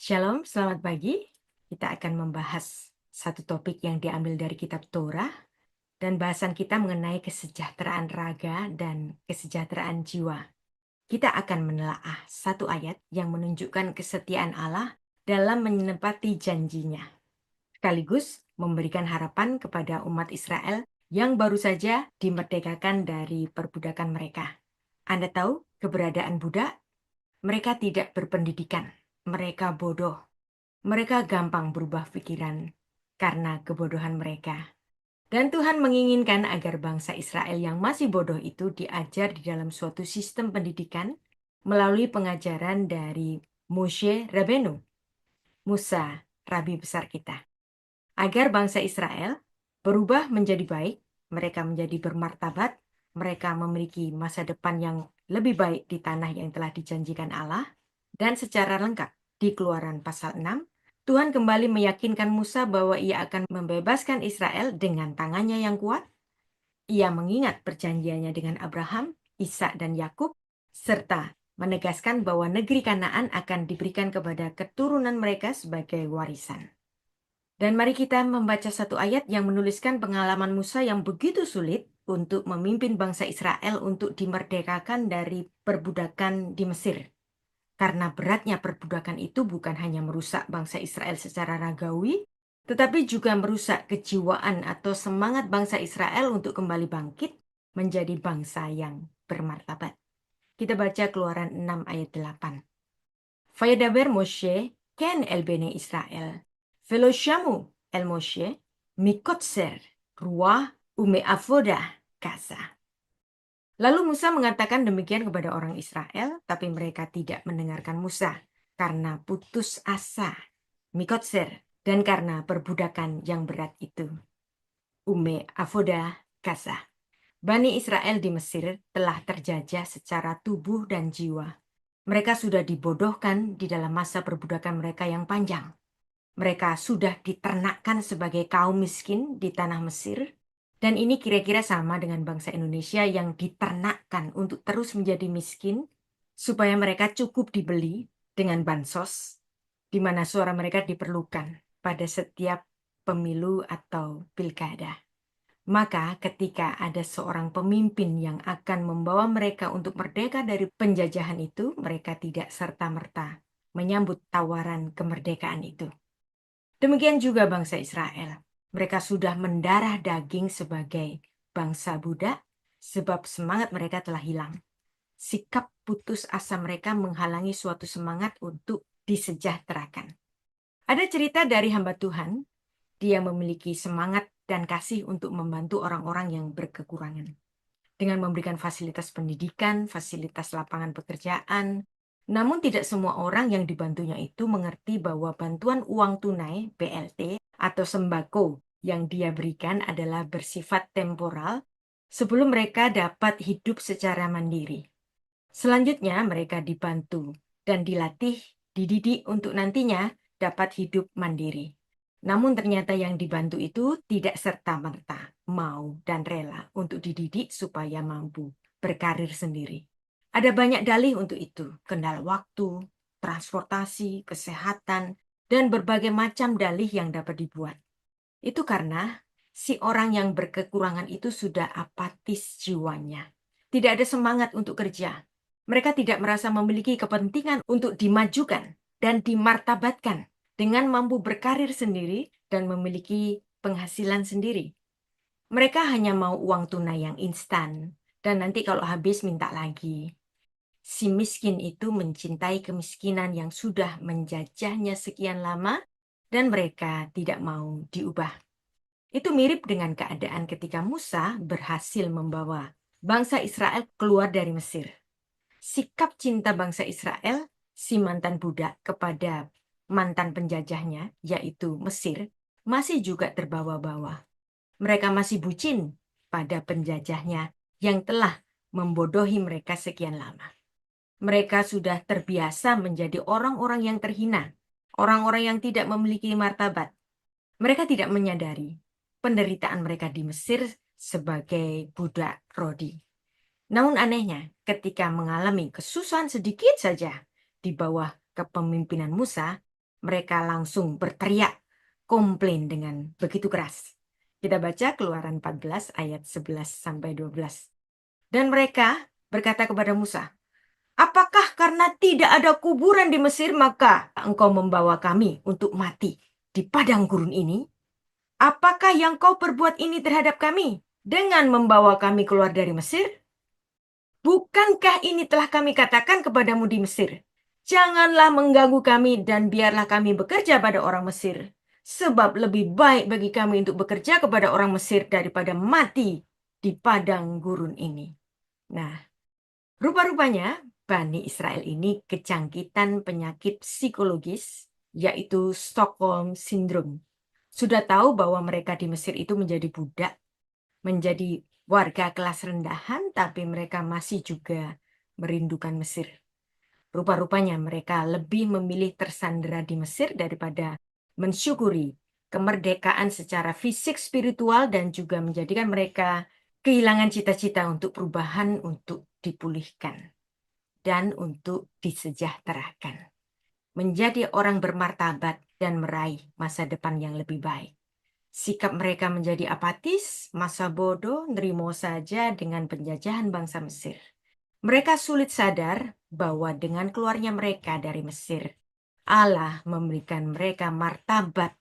Shalom, selamat pagi. Kita akan membahas satu topik yang diambil dari kitab Torah dan bahasan kita mengenai kesejahteraan raga dan kesejahteraan jiwa. Kita akan menelaah satu ayat yang menunjukkan kesetiaan Allah dalam menepati janjinya, sekaligus memberikan harapan kepada umat Israel yang baru saja dimerdekakan dari perbudakan mereka. Anda tahu keberadaan budak? Mereka tidak berpendidikan, mereka bodoh. Mereka gampang berubah pikiran karena kebodohan mereka. Dan Tuhan menginginkan agar bangsa Israel yang masih bodoh itu diajar di dalam suatu sistem pendidikan melalui pengajaran dari Moshe Rabenu, Musa, Rabi besar kita. Agar bangsa Israel berubah menjadi baik, mereka menjadi bermartabat, mereka memiliki masa depan yang lebih baik di tanah yang telah dijanjikan Allah, dan secara lengkap di Keluaran pasal 6, Tuhan kembali meyakinkan Musa bahwa ia akan membebaskan Israel dengan tangannya yang kuat. Ia mengingat perjanjiannya dengan Abraham, Ishak dan Yakub, serta menegaskan bahwa negeri Kanaan akan diberikan kepada keturunan mereka sebagai warisan. Dan mari kita membaca satu ayat yang menuliskan pengalaman Musa yang begitu sulit untuk memimpin bangsa Israel untuk dimerdekakan dari perbudakan di Mesir. Karena beratnya perbudakan itu bukan hanya merusak bangsa Israel secara ragawi, tetapi juga merusak kejiwaan atau semangat bangsa Israel untuk kembali bangkit menjadi bangsa yang bermartabat. Kita baca Keluaran 6 ayat 8. Vayadaber Moshe ken el bene Israel, velo shamu el Moshe mikotser ruah ume avodah kasa. Lalu Musa mengatakan demikian kepada orang Israel, tapi mereka tidak mendengarkan Musa karena putus asa, mikotser, dan karena perbudakan yang berat itu. Ume avodah kasa. Bani Israel di Mesir telah terjajah secara tubuh dan jiwa. Mereka sudah dibodohkan di dalam masa perbudakan mereka yang panjang. Mereka sudah diternakkan sebagai kaum miskin di tanah Mesir. Dan ini kira-kira sama dengan bangsa Indonesia yang diternakkan untuk terus menjadi miskin, supaya mereka cukup dibeli dengan bansos, di mana suara mereka diperlukan pada setiap pemilu atau pilkada. Maka ketika ada seorang pemimpin yang akan membawa mereka untuk merdeka dari penjajahan itu, mereka tidak serta-merta menyambut tawaran kemerdekaan itu. Demikian juga bangsa Israel. Mereka sudah mendarah daging sebagai bangsa budak, sebab semangat mereka telah hilang. Sikap putus asa mereka menghalangi suatu semangat untuk disejahterakan. Ada cerita dari hamba Tuhan, dia memiliki semangat dan kasih untuk membantu orang-orang yang berkekurangan. Dengan memberikan fasilitas pendidikan, fasilitas lapangan pekerjaan, namun tidak semua orang yang dibantunya itu mengerti bahwa bantuan uang tunai BLT atau sembako yang dia berikan adalah bersifat temporal sebelum mereka dapat hidup secara mandiri. Selanjutnya mereka dibantu dan dilatih, dididik untuk nantinya dapat hidup mandiri. Namun ternyata yang dibantu itu tidak serta-merta mau dan rela untuk dididik supaya mampu berkarir sendiri. Ada banyak dalih untuk itu, kendala waktu, transportasi, kesehatan, dan berbagai macam dalih yang dapat dibuat. Itu karena si orang yang berkekurangan itu sudah apatis jiwanya. Tidak ada semangat untuk kerja. Mereka tidak merasa memiliki kepentingan untuk dimajukan dan dimartabatkan dengan mampu berkarir sendiri dan memiliki penghasilan sendiri. Mereka hanya mau uang tunai yang instan dan nanti kalau habis minta lagi. Si miskin itu mencintai kemiskinan yang sudah menjajahnya sekian lama dan mereka tidak mau diubah. Itu mirip dengan keadaan ketika Musa berhasil membawa bangsa Israel keluar dari Mesir. Sikap cinta bangsa Israel, si mantan budak kepada mantan penjajahnya, yaitu Mesir, masih juga terbawa-bawa. Mereka masih bucin pada penjajahnya yang telah membodohi mereka sekian lama. Mereka sudah terbiasa menjadi orang-orang yang terhina, orang-orang yang tidak memiliki martabat. Mereka tidak menyadari penderitaan mereka di Mesir sebagai budak Rodi. Namun anehnya, ketika mengalami kesusahan sedikit saja di bawah kepemimpinan Musa, mereka langsung berteriak, komplain dengan begitu keras. Kita baca Keluaran 14 ayat 11 sampai 12. Dan mereka berkata kepada Musa, "Apakah karena tidak ada kuburan di Mesir maka engkau membawa kami untuk mati di padang gurun ini? Apakah yang kau perbuat ini terhadap kami dengan membawa kami keluar dari Mesir? Bukankah ini telah kami katakan kepadamu di Mesir? Janganlah mengganggu kami dan biarlah kami bekerja pada orang Mesir. Sebab lebih baik bagi kami untuk bekerja kepada orang Mesir daripada mati di padang gurun ini." Nah, rupa-rupanya Bani Israel ini kejangkitan penyakit psikologis, yaitu Stockholm Syndrome. Sudah tahu bahwa mereka di Mesir itu menjadi budak, menjadi warga kelas rendahan, tapi mereka masih juga merindukan Mesir. Rupa-rupanya mereka lebih memilih tersandera di Mesir daripada mensyukuri kemerdekaan secara fisik, spiritual, dan juga menjadikan mereka kehilangan cita-cita untuk perubahan, untuk dipulihkan, dan untuk disejahterakan. Menjadi orang bermartabat dan meraih masa depan yang lebih baik. Sikap mereka menjadi apatis, masa bodoh, nerimo saja dengan penjajahan bangsa Mesir. Mereka sulit sadar bahwa dengan keluarnya mereka dari Mesir, Allah memberikan mereka martabat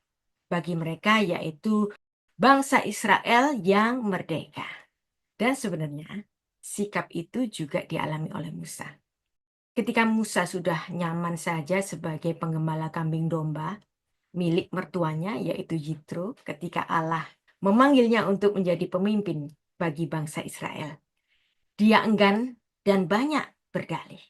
bagi mereka, yaitu bangsa Israel yang merdeka. Dan sebenarnya sikap itu juga dialami oleh Musa. Ketika Musa sudah nyaman saja sebagai penggembala kambing domba milik mertuanya, yaitu Yitro, ketika Allah memanggilnya untuk menjadi pemimpin bagi bangsa Israel, dia enggan dan banyak berdalih.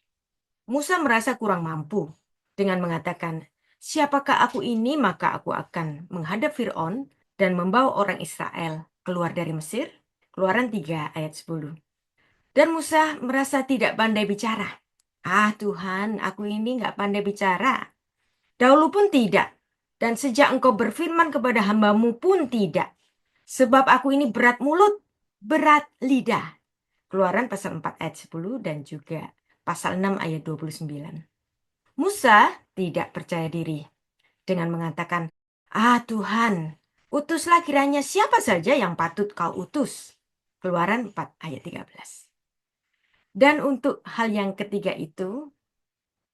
Musa merasa kurang mampu dengan mengatakan, "Siapakah aku ini, maka aku akan menghadap Fir'aun dan membawa orang Israel keluar dari Mesir." Keluaran 3 ayat 10. Dan Musa merasa tidak pandai bicara. "Ah Tuhan, aku ini nggak pandai bicara. Dahulu pun tidak. Dan sejak engkau berfirman kepada hambamu pun tidak. Sebab aku ini berat mulut, berat lidah." Keluaran pasal 4 ayat 10 dan juga pasal 6 ayat 29. Musa tidak percaya diri dengan mengatakan, "Ah Tuhan, utuslah kiranya siapa saja yang patut kau utus." Keluaran 4 ayat 13. Dan untuk hal yang ketiga itu,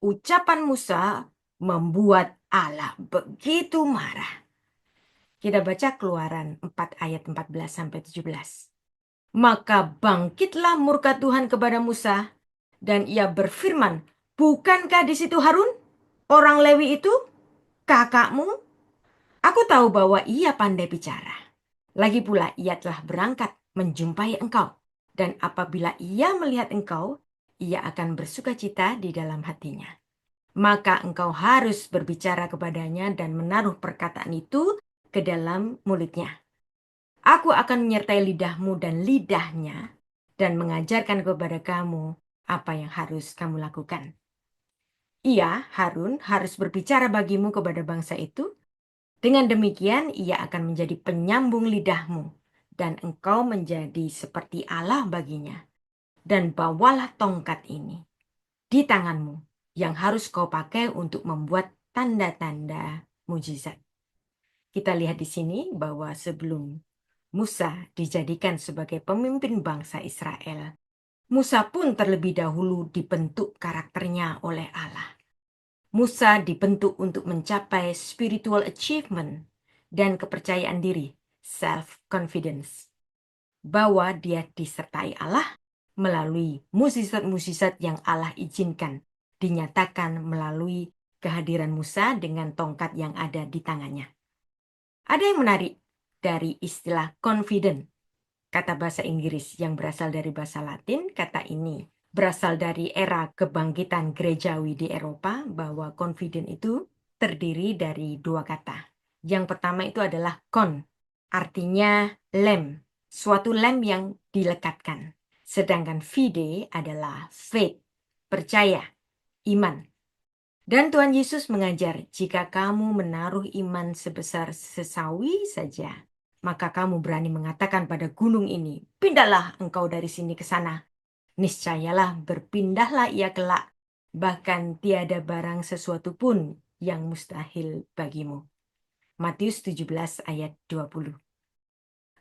ucapan Musa membuat Allah begitu marah. Kita baca Keluaran 4 ayat 14 sampai 17. Maka bangkitlah murka Tuhan kepada Musa dan ia berfirman, "Bukankah di situ Harun, orang Lewi itu, kakakmu? Aku tahu bahwa ia pandai bicara. Lagi pula ia telah berangkat menjumpai engkau. Dan apabila ia melihat engkau, ia akan bersukacita di dalam hatinya. Maka engkau harus berbicara kepadanya dan menaruh perkataan itu ke dalam mulutnya. Aku akan menyertai lidahmu dan lidahnya dan mengajarkan kepada kamu apa yang harus kamu lakukan." Ia, Harun, harus berbicara bagimu kepada bangsa itu. Dengan demikian, ia akan menjadi penyambung lidahmu, dan engkau menjadi seperti Allah baginya. Dan bawalah tongkat ini di tanganmu, yang harus kau pakai untuk membuat tanda-tanda mujizat. Kita lihat di sini bahwa sebelum Musa dijadikan sebagai pemimpin bangsa Israel, Musa pun terlebih dahulu dibentuk karakternya oleh Allah. Musa dibentuk untuk mencapai spiritual achievement dan kepercayaan diri, self-confidence, bahwa dia disertai Allah melalui mukjizat-mukjizat yang Allah izinkan, dinyatakan melalui kehadiran Musa dengan tongkat yang ada di tangannya. Ada yang menarik dari istilah confident, kata bahasa Inggris yang berasal dari bahasa Latin. Kata ini berasal dari era kebangkitan gerejawi di Eropa, bahwa confident itu terdiri dari dua kata. Yang pertama itu adalah con, artinya lem, suatu lem yang dilekatkan. Sedangkan fide adalah faith, percaya, iman. Dan Tuhan Yesus mengajar, jika kamu menaruh iman sebesar sesawi saja, maka kamu berani mengatakan pada gunung ini, "Pindahlah engkau dari sini ke sana." Niscayalah berpindahlah ia kelak, bahkan tiada barang sesuatu pun yang mustahil bagimu. Matius 17 ayat 20.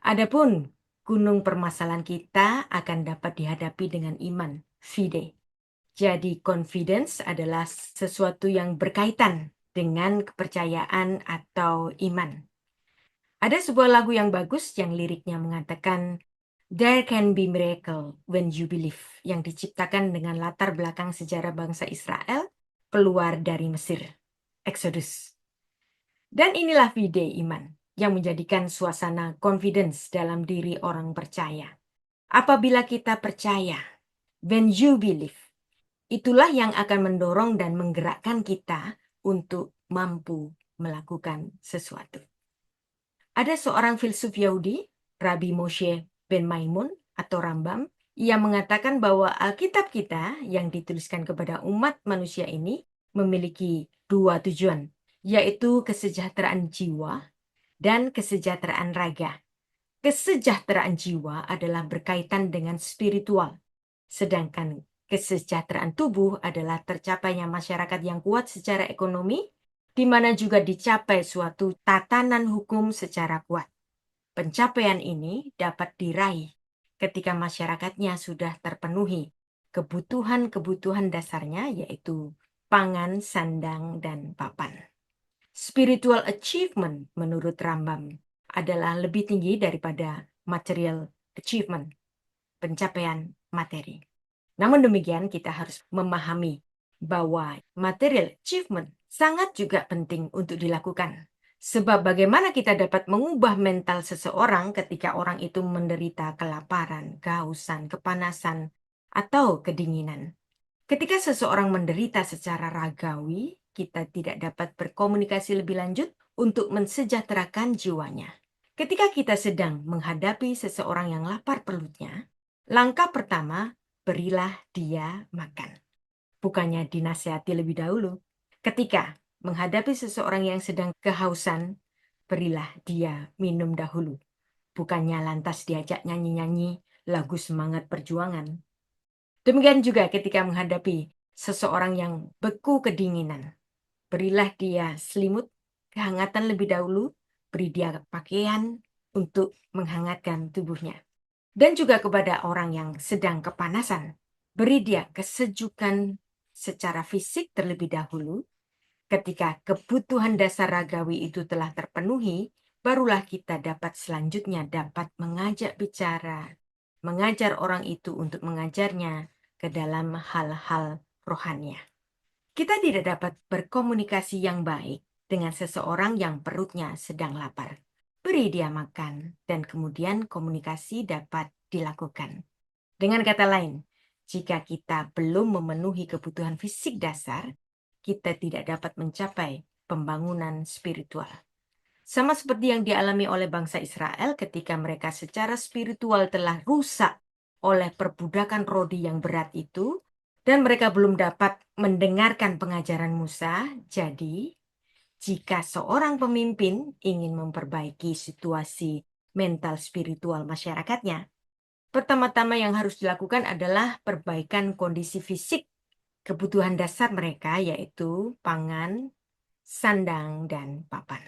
Adapun gunung permasalahan kita akan dapat dihadapi dengan iman, fide. Jadi confidence adalah sesuatu yang berkaitan dengan kepercayaan atau iman. Ada sebuah lagu yang bagus yang liriknya mengatakan, "There can be miracle when you believe," yang diciptakan dengan latar belakang sejarah bangsa Israel keluar dari Mesir, Exodus. Dan inilah fide iman yang menjadikan suasana confidence dalam diri orang percaya. Apabila kita percaya, when you believe, itulah yang akan mendorong dan menggerakkan kita untuk mampu melakukan sesuatu. Ada seorang filsuf Yahudi, Rabbi Moshe ben Maimun atau Rambam, ia mengatakan bahwa Alkitab kita yang dituliskan kepada umat manusia ini memiliki dua tujuan, yaitu kesejahteraan jiwa dan kesejahteraan raga. Kesejahteraan jiwa adalah berkaitan dengan spiritual, sedangkan kesejahteraan tubuh adalah tercapainya masyarakat yang kuat secara ekonomi, di mana juga dicapai suatu tatanan hukum secara kuat. Pencapaian ini dapat diraih ketika masyarakatnya sudah terpenuhi kebutuhan-kebutuhan dasarnya, yaitu pangan, sandang, dan papan. Spiritual achievement menurut Rambam adalah lebih tinggi daripada material achievement, pencapaian materi. Namun demikian, kita harus memahami bahwa material achievement sangat juga penting untuk dilakukan. Sebab bagaimana kita dapat mengubah mental seseorang ketika orang itu menderita kelaparan, kehausan, kepanasan, atau kedinginan. Ketika seseorang menderita secara ragawi, kita tidak dapat berkomunikasi lebih lanjut untuk mensejahterakan jiwanya. Ketika kita sedang menghadapi seseorang yang lapar perutnya, langkah pertama, berilah dia makan. Bukannya dinasihati lebih dahulu. Ketika menghadapi seseorang yang sedang kehausan, berilah dia minum dahulu. Bukannya lantas diajak nyanyi-nyanyi lagu semangat perjuangan. Demikian juga ketika menghadapi seseorang yang beku kedinginan. Berilah dia selimut kehangatan lebih dahulu, beri dia pakaian untuk menghangatkan tubuhnya. Dan juga kepada orang yang sedang kepanasan, beri dia kesejukan secara fisik terlebih dahulu. Ketika kebutuhan dasar ragawi itu telah terpenuhi, barulah kita dapat selanjutnya dapat mengajak bicara, mengajar orang itu untuk mengajarnya ke dalam hal-hal rohania. Kita tidak dapat berkomunikasi yang baik dengan seseorang yang perutnya sedang lapar. Beri dia makan, dan kemudian komunikasi dapat dilakukan. Dengan kata lain, jika kita belum memenuhi kebutuhan fisik dasar, kita tidak dapat mencapai pembangunan spiritual. Sama seperti yang dialami oleh bangsa Israel ketika mereka secara spiritual telah rusak oleh perbudakan rodi yang berat itu, dan mereka belum dapat mendengarkan pengajaran Musa. Jadi, jika seorang pemimpin ingin memperbaiki situasi mental spiritual masyarakatnya, pertama-tama yang harus dilakukan adalah perbaikan kondisi fisik kebutuhan dasar mereka, yaitu pangan, sandang, dan papan.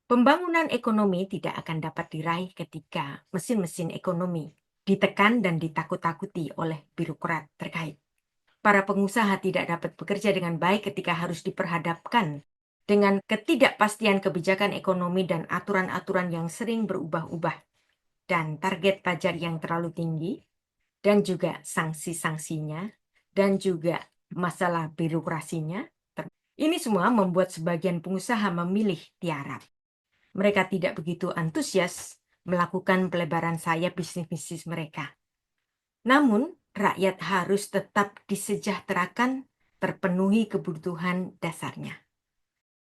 Pembangunan ekonomi tidak akan dapat diraih ketika mesin-mesin ekonomi ditekan dan ditakut-takuti oleh birokrat terkait. Para pengusaha tidak dapat bekerja dengan baik ketika harus diperhadapkan dengan ketidakpastian kebijakan ekonomi dan aturan-aturan yang sering berubah-ubah, dan target pajak yang terlalu tinggi, dan juga sanksi-sanksinya, dan juga masalah birokrasinya. Ini semua membuat sebagian pengusaha memilih tiarap. Mereka tidak begitu antusias melakukan pelebaran sayap bisnis-bisnis mereka. Namun, rakyat harus tetap disejahterakan, terpenuhi kebutuhan dasarnya.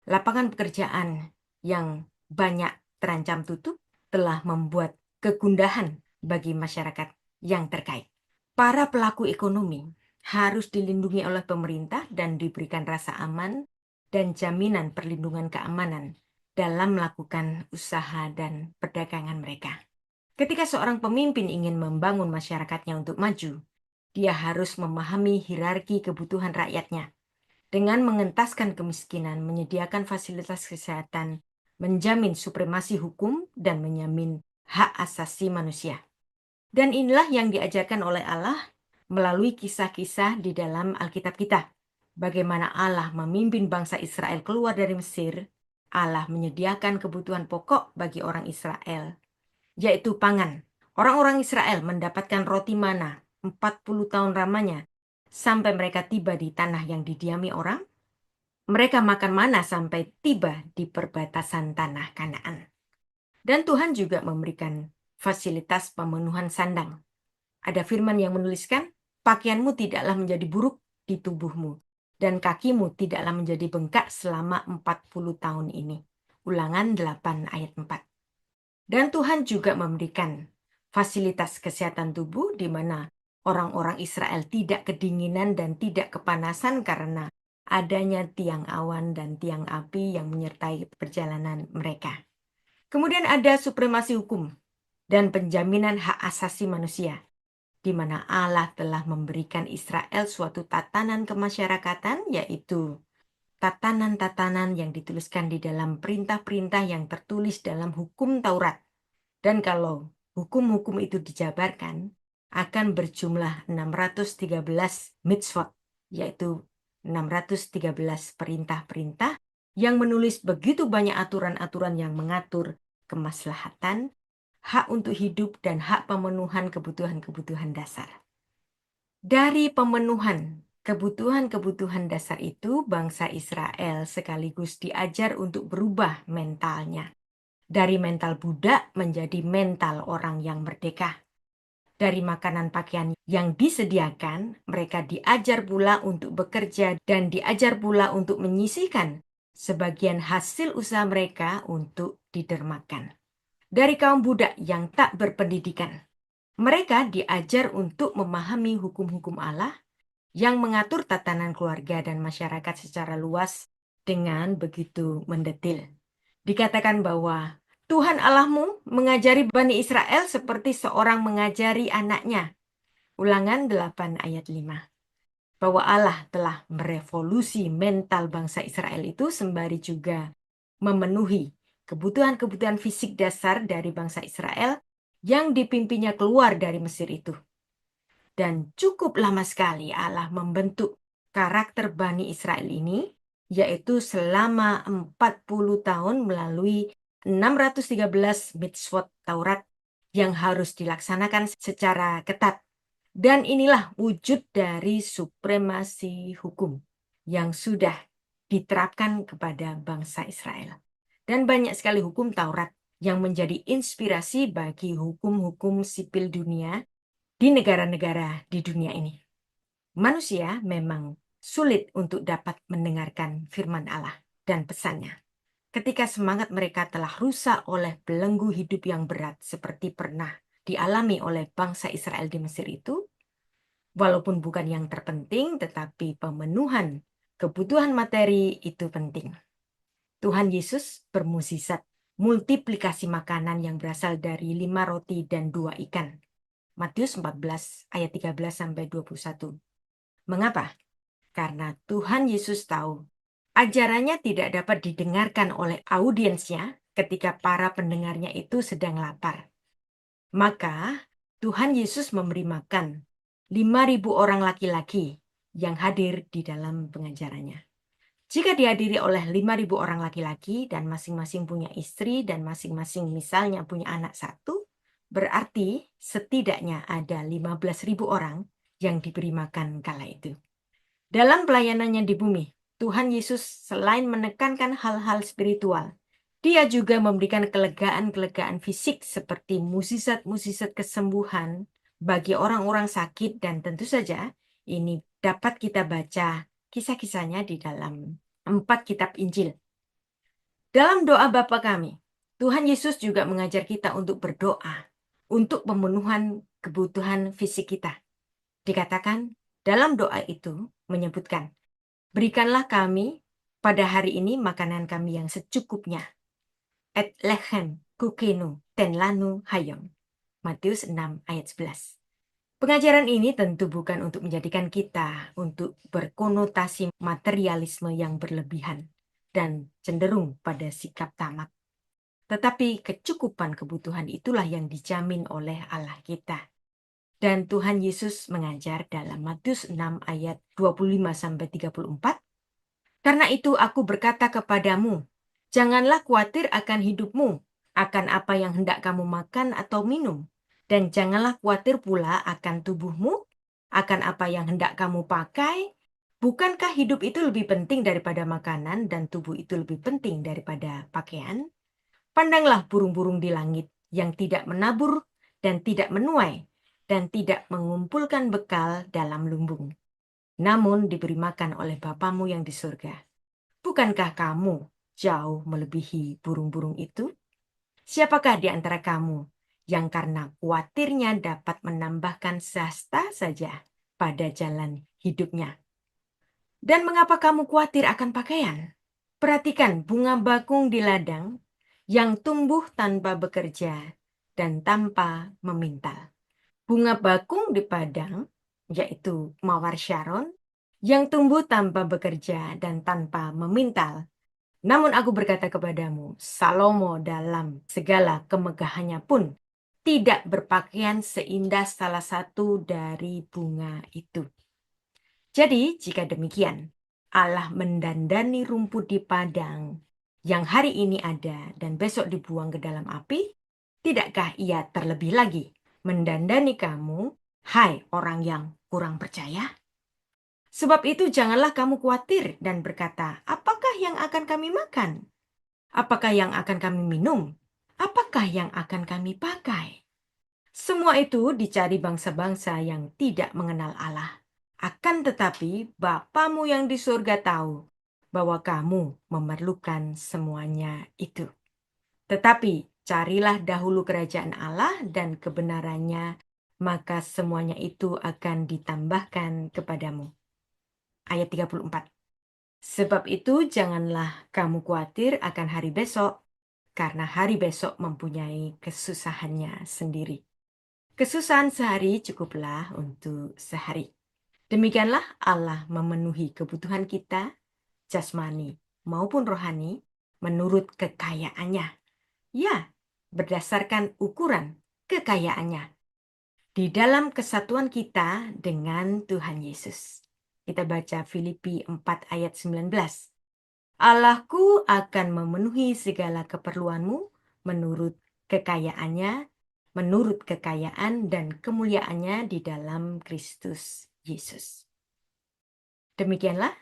Lapangan pekerjaan yang banyak terancam tutup telah membuat kegundahan bagi masyarakat yang terkait. Para pelaku ekonomi harus dilindungi oleh pemerintah dan diberikan rasa aman dan jaminan perlindungan keamanan dalam melakukan usaha dan perdagangan mereka. Ketika seorang pemimpin ingin membangun masyarakatnya untuk maju, dia harus memahami hierarki kebutuhan rakyatnya. dengan mengentaskan kemiskinan, menyediakan fasilitas kesehatan, menjamin supremasi hukum, dan menjamin hak asasi manusia. Dan inilah yang diajarkan oleh Allah melalui kisah-kisah di dalam Alkitab kita. Bagaimana Allah memimpin bangsa Israel keluar dari Mesir, Allah menyediakan kebutuhan pokok bagi orang Israel, yaitu pangan. Orang-orang Israel mendapatkan roti mana 40 tahun lamanya sampai mereka tiba di tanah yang didiami orang. Mereka makan mana sampai tiba di perbatasan tanah Kanaan. Dan Tuhan juga memberikan fasilitas pemenuhan sandang. Ada firman yang menuliskan, pakaianmu tidaklah menjadi buruk di tubuhmu, dan kakimu tidaklah menjadi bengkak selama 40 tahun ini. Ulangan 8 ayat 4. Dan Tuhan juga memberikan fasilitas kesehatan tubuh di mana orang-orang Israel tidak kedinginan dan tidak kepanasan karena adanya tiang awan dan tiang api yang menyertai perjalanan mereka. Kemudian ada supremasi hukum dan penjaminan hak asasi manusia, di mana Allah telah memberikan Israel suatu tatanan kemasyarakatan, yaitu tatanan-tatanan yang dituliskan di dalam perintah-perintah yang tertulis dalam hukum Taurat. Dan kalau hukum-hukum itu dijabarkan, akan berjumlah 613 mitzvot, yaitu 613 perintah-perintah yang menulis begitu banyak aturan-aturan yang mengatur kemaslahatan, hak untuk hidup, dan hak pemenuhan kebutuhan-kebutuhan dasar. Dari pemenuhan kebutuhan-kebutuhan dasar itu, bangsa Israel sekaligus diajar untuk berubah mentalnya. Dari mental budak menjadi mental orang yang merdeka. Dari makanan pakaian yang disediakan, mereka diajar pula untuk bekerja dan diajar pula untuk menyisihkan sebagian hasil usaha mereka untuk didermakan. Dari kaum budak yang tak berpendidikan, mereka diajar untuk memahami hukum-hukum Allah yang mengatur tatanan keluarga dan masyarakat secara luas dengan begitu mendetil. Dikatakan bahwa Tuhan Allahmu mengajari Bani Israel seperti seorang mengajari anaknya. Ulangan 8 ayat 5. Bahwa Allah telah merevolusi mental bangsa Israel itu sembari juga memenuhi kebutuhan-kebutuhan fisik dasar dari bangsa Israel yang dipimpinnya keluar dari Mesir itu. Dan cukup lama sekali Allah membentuk karakter Bani Israel ini, yaitu selama 40 tahun melalui 613 mitzvot Taurat yang harus dilaksanakan secara ketat. Dan inilah wujud dari supremasi hukum yang sudah diterapkan kepada bangsa Israel. Dan banyak sekali hukum Taurat yang menjadi inspirasi bagi hukum-hukum sipil dunia di negara-negara di dunia ini. Manusia memang sulit untuk dapat mendengarkan firman Allah dan pesannya. Ketika semangat mereka telah rusak oleh belenggu hidup yang berat seperti pernah dialami oleh bangsa Israel di Mesir itu, walaupun bukan yang terpenting, tetapi pemenuhan kebutuhan materi itu penting. Tuhan Yesus bermukjizat multiplikasi makanan yang berasal dari 5 roti dan 2 ikan. Matius 14 ayat 13-21. Mengapa? Karena Tuhan Yesus tahu ajarannya tidak dapat didengarkan oleh audiensnya ketika para pendengarnya itu sedang lapar. Maka Tuhan Yesus memberi makan 5.000 orang laki-laki yang hadir di dalam pengajarannya. Jika dihadiri oleh 5.000 orang laki-laki dan masing-masing punya istri dan masing-masing misalnya punya anak satu, berarti setidaknya ada 15.000 orang yang diberi makan kala itu. Dalam pelayanannya di bumi, Tuhan Yesus selain menekankan hal-hal spiritual, Dia juga memberikan kelegaan-kelegaan fisik seperti mukjizat-mukjizat kesembuhan bagi orang-orang sakit, dan tentu saja ini dapat kita baca kisah-kisahnya di dalam 4 kitab Injil. Dalam doa Bapa kami, Tuhan Yesus juga mengajar kita untuk berdoa untuk pemenuhan kebutuhan fisik kita. Dikatakan dalam doa itu menyebutkan, berikanlah kami pada hari ini makanan kami yang secukupnya. Et lechem kukenu ten lanu hayom. Matius 6 ayat 11. Pengajaran ini tentu bukan untuk menjadikan kita untuk berkonotasi materialisme yang berlebihan dan cenderung pada sikap tamak. Tetapi kecukupan kebutuhan itulah yang dijamin oleh Allah kita. Dan Tuhan Yesus mengajar dalam Matius 6 ayat 25-34, "Karena itu aku berkata kepadamu, janganlah khawatir akan hidupmu, akan apa yang hendak kamu makan atau minum, dan janganlah khawatir pula akan tubuhmu, akan apa yang hendak kamu pakai. Bukankah hidup itu lebih penting daripada makanan dan tubuh itu lebih penting daripada pakaian? Pandanglah burung-burung di langit yang tidak menabur dan tidak menuai dan tidak mengumpulkan bekal dalam lumbung, namun diberi makan oleh Bapamu yang di surga. Bukankah kamu jauh melebihi burung-burung itu? Siapakah di antara kamu yang karena khawatirnya dapat menambahkan sehasta saja pada jalan hidupnya? Dan mengapa kamu khawatir akan pakaian? Perhatikan bunga bakung di ladang yang tumbuh tanpa bekerja dan tanpa memintal. Bunga bakung di padang, yaitu mawar Sharon, yang tumbuh tanpa bekerja dan tanpa memintal. Namun aku berkata kepadamu, Salomo dalam segala kemegahannya pun tidak berpakaian seindah salah satu dari bunga itu. Jadi, jika demikian, Allah mendandani rumput di padang yang hari ini ada dan besok dibuang ke dalam api, tidakkah ia terlebih lagi mendandani kamu, hai orang yang kurang percaya? Sebab itu janganlah kamu khawatir dan berkata, apakah yang akan kami makan? Apakah yang akan kami minum? Apakah yang akan kami pakai? Semua itu dicari bangsa-bangsa yang tidak mengenal Allah. Akan tetapi Bapamu yang di surga tahu bahwa kamu memerlukan semuanya itu. Tetapi carilah dahulu kerajaan Allah dan kebenarannya, maka semuanya itu akan ditambahkan kepadamu. Ayat 34. Sebab itu janganlah kamu khawatir akan hari besok, karena hari besok mempunyai kesusahannya sendiri. Kesusahan sehari cukuplah untuk sehari. Demikianlah Allah memenuhi kebutuhan kita, jasmani maupun rohani, menurut kekayaannya. Ya, berdasarkan ukuran kekayaannya. Di dalam kesatuan kita dengan Tuhan Yesus. Kita baca Filipi 4 ayat 19. Allahku akan memenuhi segala keperluanmu menurut kekayaannya, menurut kekayaan dan kemuliaannya di dalam Kristus Yesus. Demikianlah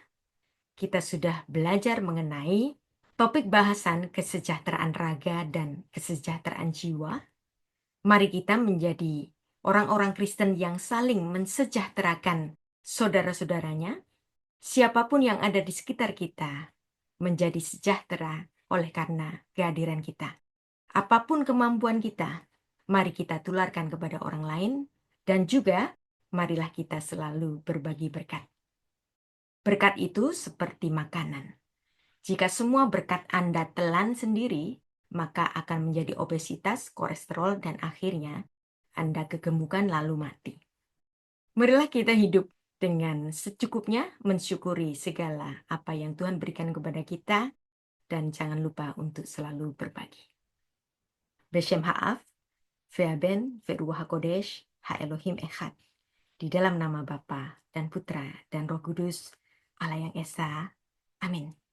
kita sudah belajar mengenai topik bahasan kesejahteraan raga dan kesejahteraan jiwa. Mari kita menjadi orang-orang Kristen yang saling mensejahterakan saudara-saudaranya, siapapun yang ada di sekitar kita, menjadi sejahtera oleh karena kehadiran kita. Apapun kemampuan kita, mari kita tularkan kepada orang lain, dan juga marilah kita selalu berbagi berkat. Berkat itu seperti makanan. Jika semua berkat Anda telan sendiri, maka akan menjadi obesitas, kolesterol, dan akhirnya Anda kegemukan lalu mati. Marilah kita hidup dengan secukupnya, mensyukuri segala apa yang Tuhan berikan kepada kita, dan jangan lupa untuk selalu berbagi. Beshem Ha'af, Ve'aben, Ve'ruah HaKodesh, Ha-Elohim Echad. Di dalam nama Bapa dan Putra dan Roh Kudus, Allah yang Esa. Amin.